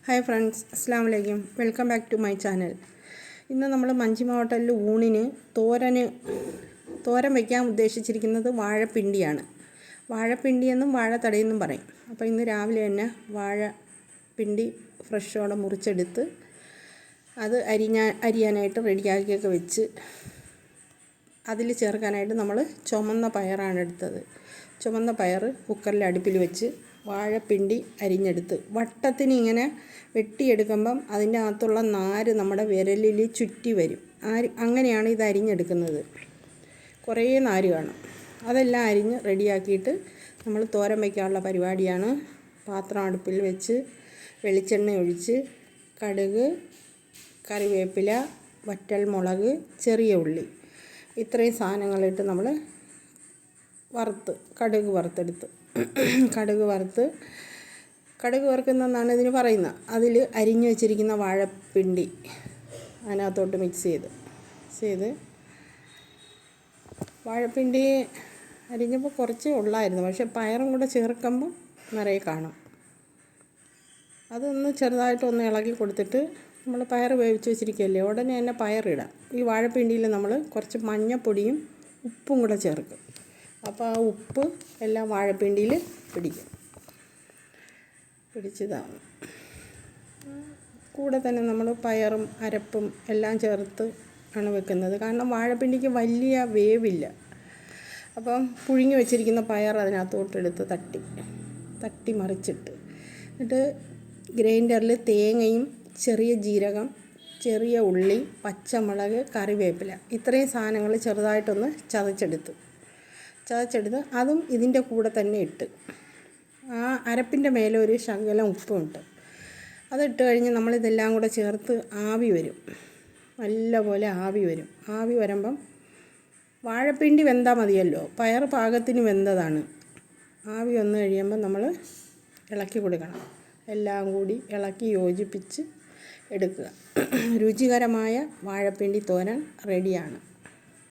Hi friends, അസ്സാം വലൈക്കും. Welcome back to my channel. ഇന്ന് നമ്മൾ മഞ്ചിമ ഹോട്ടലിൽ ഊണിന് തോരൻ വയ്ക്കാൻ ഉദ്ദേശിച്ചിരിക്കുന്നത് വാഴപ്പിണ്ടിയാണ്. വാഴപ്പിണ്ടിയെന്നും വാഴത്തടയെന്നും പറയും. അപ്പോൾ ഇന്ന് രാവിലെ തന്നെ വാഴപ്പിണ്ടി ഫ്രഷോടെ മുറിച്ചെടുത്ത് അത് അരിയാനായിട്ട് റെഡിയാക്കിയൊക്കെ വെച്ച് അതിൽ ചേർക്കാനായിട്ട് നമ്മൾ ചുമന്ന പയറാണ് എടുത്തത്. ചുമന്ന പയർ കുക്കറിൽ അടുപ്പിൽ വെച്ച് വാഴപ്പിണ്ടി അരിഞ്ഞെടുത്ത് വട്ടത്തിന് ഇങ്ങനെ വെട്ടിയെടുക്കുമ്പം അതിൻ്റെ അകത്തുള്ള നാര് നമ്മുടെ വിരലിൽ ചുറ്റി വരും. അങ്ങനെയാണ് ഇത് അരിഞ്ഞെടുക്കുന്നത്. കുറേ നാര് കാണും. അതെല്ലാം അരിഞ്ഞ് റെഡിയാക്കിയിട്ട് നമ്മൾ തോരൻ വയ്ക്കാനുള്ള പരിപാടിയാണ്. പാത്രം അടുപ്പിൽ വെച്ച് വെളിച്ചെണ്ണ ഒഴിച്ച് കടുക്, കറിവേപ്പില, വറ്റൽമുളക്, ചെറിയ ഉള്ളി ഇത്രയും സാധനങ്ങളിട്ട് നമ്മൾ കടുക് വറുക്കുന്നതെന്നാണ് ഇതിന് പറയുന്നത്. അതിൽ അരിഞ്ഞു വെച്ചിരിക്കുന്ന വാഴപ്പിണ്ടി അതിനകത്തോട്ട് മിക്സ് ചെയ്ത് വാഴപ്പിണ്ടി അരിഞ്ഞപ്പോൾ കുറച്ചേ ഉള്ളായിരുന്നു. പക്ഷേ പയറും കൂടെ ചേർക്കുമ്പോൾ നിറയെ കാണും. അതൊന്ന് ചെറുതായിട്ടൊന്ന് ഇളക്കി കൊടുത്തിട്ട് നമ്മൾ പയർ വേവിച്ച് വെച്ചിരിക്കുകയല്ലേ, ഉടനെ തന്നെ പയറിടാം. ഈ വാഴപ്പിണ്ടിയിൽ നമ്മൾ കുറച്ച് മഞ്ഞൾപ്പൊടിയും ഉപ്പും കൂടെ ചേർക്കും. അപ്പോൾ ആ ഉപ്പ് എല്ലാം വാഴപ്പിണ്ടിയിൽ പിടിച്ചതാണ്. കൂടെ തന്നെ നമ്മൾ പയറും അരപ്പും എല്ലാം ചേർത്ത് ആണ് വെക്കുന്നത്. കാരണം വാഴപ്പിണ്ടിക്ക് വലിയ വേവില്ല. അപ്പം പുഴുങ്ങി വെച്ചിരിക്കുന്ന പയർ അതിനകത്തോട്ടെടുത്ത് തട്ടി മറിച്ചിട്ട് എന്നിട്ട് ഗ്രൈൻഡറിൽ തേങ്ങയും ചെറിയ ജീരകം, ചെറിയ ഉള്ളി, പച്ചമുളക്, കറിവേപ്പില ഇത്രയും സാധനങ്ങൾ ചെറുതായിട്ടൊന്ന് ചതച്ചെടുത്ത് അതും ഇതിൻ്റെ കൂടെ തന്നെ ഇട്ട് ആ അരപ്പിൻ്റെ മേലെ ഒരു ശകലം ഉപ്പും ഇട്ട് അതിട്ട് കഴിഞ്ഞ് നമ്മളിതെല്ലാം കൂടെ ചേർത്ത് ആവി വരും. നല്ലപോലെ ആവി വരും. ആവി വരുമ്പം വാഴപ്പിണ്ടി വെന്താൽ മതിയല്ലോ, പയർ പാകത്തിന് വെന്തതാണ്. ആവി വന്നു കഴിയുമ്പം നമ്മൾ ഇളക്കി കൊടുക്കണം. എല്ലാം കൂടി ഇളക്കി യോജിപ്പിച്ച് എടുക്കുക. രുചികരമായ വാഴപ്പിണ്ടി തോരൻ റെഡിയാണ്.